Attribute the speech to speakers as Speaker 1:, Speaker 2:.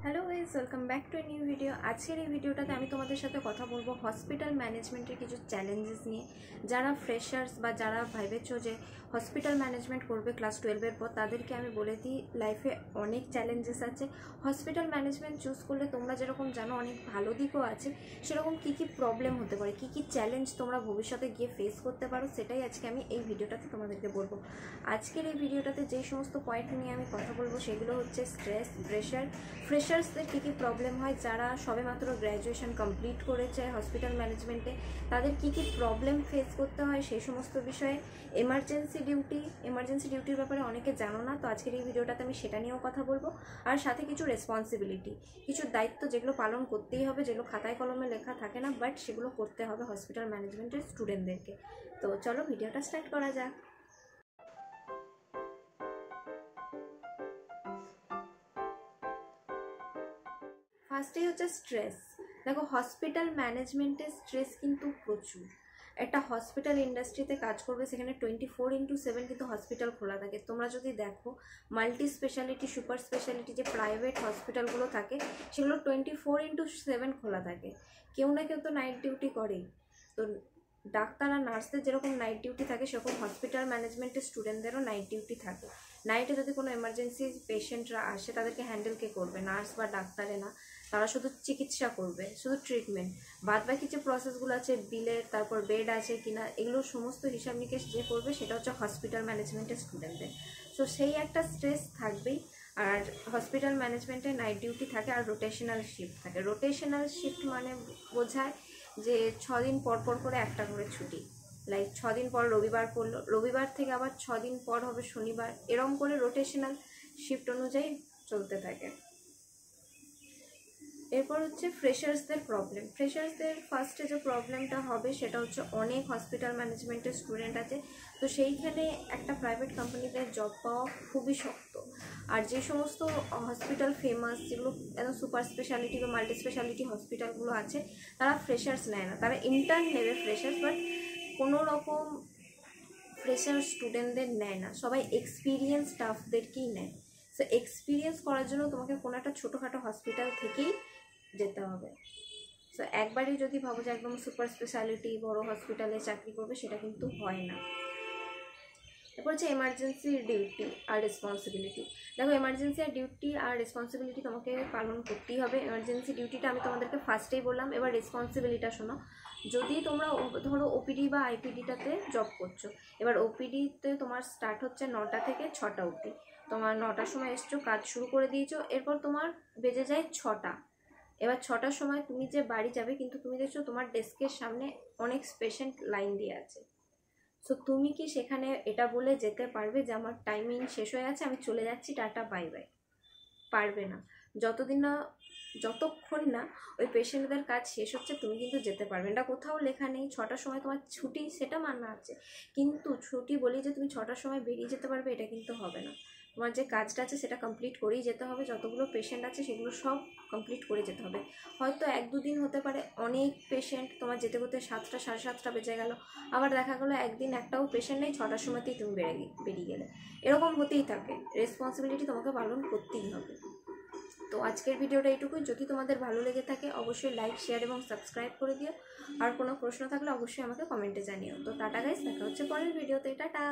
Speaker 1: Hello guys, welcome back to a new video. আজকের এই ভিডিওটাতে আমি তোমাদের সাথে কথা বলবো হসপিটাল ম্যানেজমেন্টের কিছু চ্যালেঞ্জেস নিয়ে। যারা ফ্রেশার্স বা যারা ভেবেছো যে হসপিটাল ম্যানেজমেন্ট করবে ক্লাস 12-এর পর, তাদেরকে আমি বলে দিই লাইফে অনেক চ্যালেঞ্জেস আছে। হসপিটাল ম্যানেজমেন্ট চুজ করলে তোমরা যেরকম জানো অনেক ভালো দিকও আছে, সেরকম কী কী প্রবলেম হতে পারে, কী কী চ্যালেঞ্জ তোমরা ভবিষ্যতে গিয়ে ফেস করতে পারো, সেটাই আজকে আমি এই ভিডিওটাতে তোমাদেরকে বলবো। আজকের এই ভিডিওটাতে যে সমস্ত পয়েন্ট নিয়ে আমি কথা বলবো সেগুলো হচ্ছে স্ট্রেস, ফ্রেশার্সদের কী কী প্রবলেম হয়, যারা সবেমাত্র গ্র্যাজুয়েশন কমপ্লিট করেছে হসপিটাল ম্যানেজমেন্টে তাদের কী কী প্রবলেম ফেস করতে হয় সেই সমস্ত বিষয়ে। এমার্জেন্সি ডিউটির ব্যাপারে অনেকে জানো না, তো আজকের এই ভিডিওটাতে আমি সেটা নিয়েও কথা বলবো। আর সাথে কিছু রেসপন্সিবিলিটি, কিছু দায়িত্ব যেগুলো পালন করতেই হবে, যেগুলো খাতায় কলমে লেখা থাকে না, বাট সেগুলো করতে হবে হসপিটাল ম্যানেজমেন্টের স্টুডেন্টদেরকে। তো চলো ভিডিওটা স্টার্ট করা যাক। ফার্স্টেই হচ্ছে স্ট্রেস। দেখো, হসপিটাল ম্যানেজমেন্টের স্ট্রেস কিন্তু প্রচুর। একটা হসপিটাল ইন্ডাস্ট্রিতে কাজ করবে, সেখানে 24/7 কিন্তু হসপিটাল খোলা থাকে। তোমরা যদি দেখো মাল্টি স্পেশালিটি, সুপার স্পেশালিটি যে প্রাইভেট হসপিটালগুলো থাকে সেগুলো 24/7 খোলা থাকে। কেউ না কেউ তো নাইট ডিউটি করেই। তো ডাক্তার আর নার্সদের যেরকম নাইট ডিউটি থাকে, সেরকম হসপিটাল ম্যানেজমেন্টের স্টুডেন্টদেরও নাইট ডিউটি থাকে। নাইটে যদি কোনো এমার্জেন্সি পেশেন্টরা আসে, তাদেরকে হ্যান্ডেল কে করবে? নার্স বা ডাক্তারে না, তারা শুধু চিকিৎসা করবে, শুধু ট্রিটমেন্ট। বাদ বাকি যে প্রসেসগুলো আছে, বিলের, তারপর বেড আছে কিনা, এগুলো সমস্ত হিসাব নিকেশ যে করবে সেটা হচ্ছে হসপিটাল ম্যানেজমেন্টের স্টুডেন্টদের। সো সেই একটা স্ট্রেস থাকবেই। আর হসপিটাল ম্যানেজমেন্টে নাইট ডিউটি থাকে আর রোটেশনাল শিফট থাকে। রোটেশনাল শিফট মানে বোঝায় যে 6 দিন পর পর করে একটা করে ছুটি। লাইক 6 দিন পর রবিবার পড়লো, রবিবার থেকে আবার 6 দিন পর হবে শনিবার, এরম করে রোটেশনাল শিফট অনুযায়ী চলতে থাকে। এরপর হচ্ছে ফ্রেশার্সদের প্রবলেম। ফ্রেশার্সদের ফার্স্টে যে প্রবলেমটা হবে সেটা হচ্ছে অনেক হসপিটাল ম্যানেজমেন্টের স্টুডেন্ট আছে, তো সেইখানে একটা প্রাইভেট কোম্পানিতে জব পাওয়া খুবই শক্ত। আর যে সমস্ত হসপিটাল ফেমাস, যেগুলো একদম সুপার স্পেশালিটি বা মাল্টি স্পেশালিটি হসপিটালগুলো আছে, তারা ফ্রেশার্স নেয় না, তারা ইন্টার্ন নেবে ফ্রেশার্স, বাট কোনো রকম ফ্রেশার স্টুডেন্টদের নেয় না, সবাই এক্সপিরিয়েন্স স্টাফদেরকেই নেয়। সো এক্সপিরিয়েন্স করার জন্য তোমাকে কোনো একটা ছোটোখাটো হসপিটাল থেকেই যেতে হবে। সো একবারই যদি ভাবো যে একদম সুপার স্পেশালিটি বড় হসপিটালে চাকরি করবে, সেটা কিন্তু হয় না। এরপর হচ্ছে এমার্জেন্সি ডিউটি আর রেসপন্সিবিলিটি। দেখো, এমার্জেন্সি আর ডিউটি আর রেসপন্সিবিলিটি তোমাকে পালন করতেই হবে। এমার্জেন্সি ডিউটিটা আমি তোমাদেরকে ফার্স্টেই বললাম। এবার রেসপন্সিবিলিটিটা শোনো। যদি তোমরা ধরো ওপিডি বা আইপিডিটাতে জব করছো, এবার ওপিডিতে তোমার স্টার্ট হচ্ছে 9টা থেকে 6টা অবধি। তোমার 9টার সময় এসছো, কাজ শুরু করে দিয়েছো, এরপর তোমার বেজে যায় 6টা। এবার 6টার সময় তুমি যে বাড়ি যাবে, কিন্তু তুমি দেখছো তোমার ডেস্কের সামনে অনেক পেশেন্ট লাইন দিয়ে আছে। সো তুমি কি সেখানে এটা বলে যেতে পারবে যে আমার টাইমিং শেষ হয়ে গেছে, আমি চলে যাচ্ছি, টাটা বাই বাই? পারবে না। যতক্ষণ না ওই পেশেন্টদের কাজ শেষ হচ্ছে, তুমি কিন্তু যেতে পারবে না। এটা কোথাও লেখা নেই 6টার সময় তোমার ছুটি, সেটা মানা আছে, কিন্তু ছুটি বলি যে তুমি 6টার সময় বেরিয়ে যেতে পারবে, এটা কিন্তু হবে না। তোমার যে কাজটা আছে সেটা কমপ্লিট করেই যেতে হবে। যতগুলো পেশেন্ট আছে সেগুলো সব কমপ্লিট করে যেতে হবে। হয়তো 1-2 দিন হতে পারে অনেক পেশেন্ট, তোমার যেতে করতে 7টা 7:30 বেজে গেল, আবার দেখা গেলো একদিন একটাও পেশেন্ট নেই, 6টার সময়তেই তুমি বেরিয়ে গেলে। এরকম হতেই থাকে। রেসপন্সিবিলিটি তোমাকে পালন করতেই হবে। তো আজকের ভিডিওটা এইটুকুই। যদি তোমাদের ভালো লেগে থাকে অবশ্যই লাইক, শেয়ার এবং সাবস্ক্রাইব করে দিও। আর কোনো প্রশ্ন থাকলে অবশ্যই আমাকে কমেন্টে জানিও। তো টাটা গাইস, দেখা হচ্ছে পরের ভিডিওতে। টাটা।